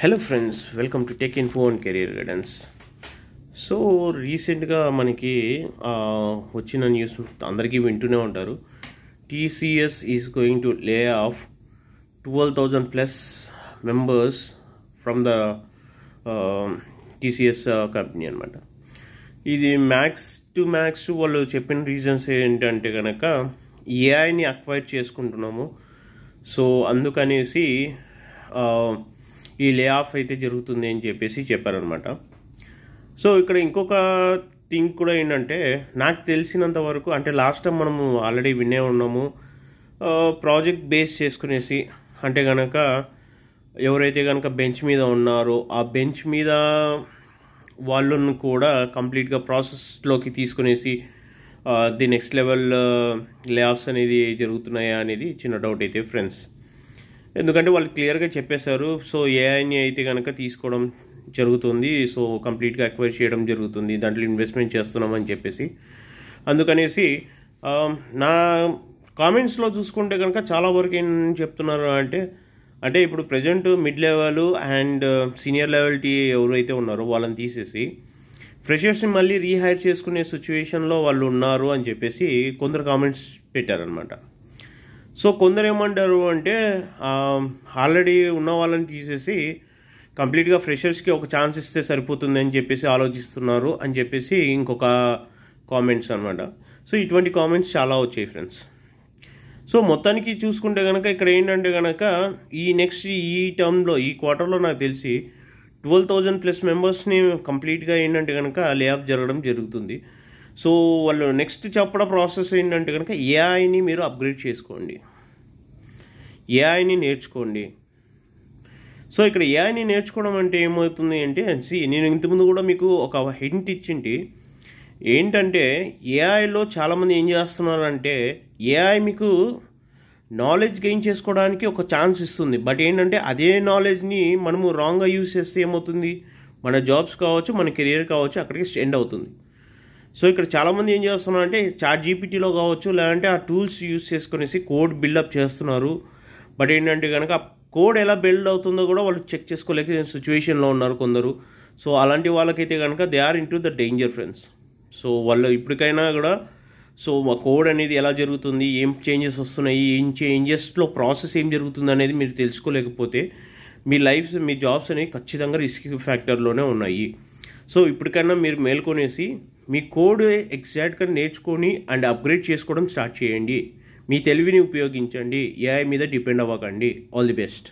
Hello friends, welcome to tech info and career guidance. So రీసెంట్గా మనకి వచ్చిన news అందరికీ వింటూనే ఉంటారు. TCS is going to lay off 12,000 plus members from the TCS company అనమాట. ఇది మ్యాక్స్ వాళ్ళు చెప్పిన రీజన్స్ ఏంటంటే కనుక ఏఐని అక్వైర్ చేసుకుంటున్నాము, సో అందుకనేసి ఈ లే ఆఫ్ అయితే జరుగుతుంది అని చెప్పేసి చెప్పారనమాట. సో ఇక్కడ ఇంకొక థింగ్ కూడా ఏంటంటే, నాకు తెలిసినంత వరకు అంటే లాస్ట్ టైం మనము ఆల్రెడీ వినే ఉన్నాము, ప్రాజెక్ట్ బేస్ చేసుకునేసి అంటే కనుక ఎవరైతే కనుక బెంచ్ మీద ఉన్నారో ఆ బెంచ్ మీద వాళ్ళను కూడా కంప్లీట్గా ప్రాసెస్లోకి తీసుకునేసి ది నెక్స్ట్ లెవెల్ లే ఆఫ్స్ అనేది జరుగుతున్నాయా అనేది చిన్న డౌట్ అయితే ఫ్రెండ్స్. ఎందుకంటే వాళ్ళు క్లియర్గా చెప్పేశారు, సో ఏఐని అయితే కనుక తీసుకోవడం జరుగుతుంది, సో కంప్లీట్గా అక్వైర్ చేయడం జరుగుతుంది, దాంట్లో ఇన్వెస్ట్మెంట్ చేస్తున్నాం అని చెప్పేసి. అందుకనేసి నా కామెంట్స్లో చూసుకుంటే కనుక చాలా వరకు ఏం చెప్తున్నారు అంటే ఇప్పుడు present mid level and senior level ఎవరైతే ఉన్నారో వాళ్ళని తీసేసి ఫ్రెషర్స్ని మళ్ళీ రీహైర్ చేసుకునే సిచ్యువేషన్లో వాళ్ళు ఉన్నారు అని చెప్పేసి కొందరు కామెంట్స్ పెట్టారనమాట. సో కొందరు ఏమంటారు అంటే ఆల్రెడీ ఉన్న వాళ్ళని తీసేసి కంప్లీట్గా ఫ్రెషర్స్కి ఒక ఛాన్స్ ఇస్తే సరిపోతుంది అని చెప్పేసి ఆలోచిస్తున్నారు అని చెప్పేసి ఇంకొక కామెంట్స్ అనమాట. సో ఇటువంటి కామెంట్స్ చాలా వచ్చాయి ఫ్రెండ్స్. సో మొత్తానికి చూసుకుంటే కనుక ఇక్కడ ఏంటంటే కనుక ఈ టర్మ్లో ఈ క్వార్టర్లో నాకు తెలిసి 12,000 ప్లస్ మెంబర్స్ని కంప్లీట్గా ఏంటంటే కనుక లే ఆఫ్ జరగడం జరుగుతుంది. సో వాళ్ళు నెక్స్ట్ చెప్పడం ప్రాసెస్ ఏంటంటే కనుక ఏఐని మీరు అప్గ్రేడ్ చేసుకోండి, ఏఐని నేర్చుకోండి. సో ఇక్కడ ఏఐని నేర్చుకోవడం అంటే ఏమవుతుంది అంటే, నేను ఇంతకుముందు కూడా మీకు ఒక హింట్ ఇచ్చింటి ఏంటంటే, ఏఐలో చాలామంది ఏం చేస్తున్నారంటే ఏఐ మీకు నాలెడ్జ్ గెయిన్ చేసుకోవడానికి ఒక ఛాన్స్ ఇస్తుంది, బట్ ఏంటంటే అదే నాలెడ్జ్ని మనము రాంగ్గా యూజ్ చేస్తే ఏమవుతుంది, మన జాబ్స్ కావచ్చు, మన కెరియర్ కావచ్చు, అక్కడికి ఎండ్ అవుతుంది. సో ఇక్కడ చాలామంది ఏం చేస్తున్నారంటే చాట్ జీపీటీలో కావచ్చు, లేదంటే ఆ టూల్స్ యూజ్ చేసుకునేసి కోడ్ బిల్డప్ చేస్తున్నారు, బట్ ఏంటంటే కనుక ఆ కోడ్ ఎలా బిల్డ్ అవుతుందో కూడా వాళ్ళు చెక్ చేసుకోలేక సిచ్యువేషన్లో ఉన్నారు కొందరు. సో అలాంటి వాళ్ళకైతే కనుక they are into the danger friends. So వాళ్ళు ఇప్పటికైనా కూడా సో ఆ కోడ్ అనేది ఎలా జరుగుతుంది, ఏం చేంజెస్ వస్తున్నాయి, ఏం చేంజెస్లో ప్రాసెస్ ఏం జరుగుతుంది అనేది మీరు తెలుసుకోలేకపోతే మీ జాబ్స్ అనేవి ఖచ్చితంగా రిస్క్ ఫ్యాక్టర్లోనే ఉన్నాయి. సో ఇప్పటికైనా మీరు మేల్కొనేసి మీ కోడ్ ఎగ్జాక్ట్గా నేర్చుకొని అండ్ అప్గ్రేడ్ చేసుకోవడం స్టార్ట్ చేయండి. మీ తెలివిని ఉపయోగించండి, ఏఐ మీద డిపెండ్ అవ్వకండి. All the best.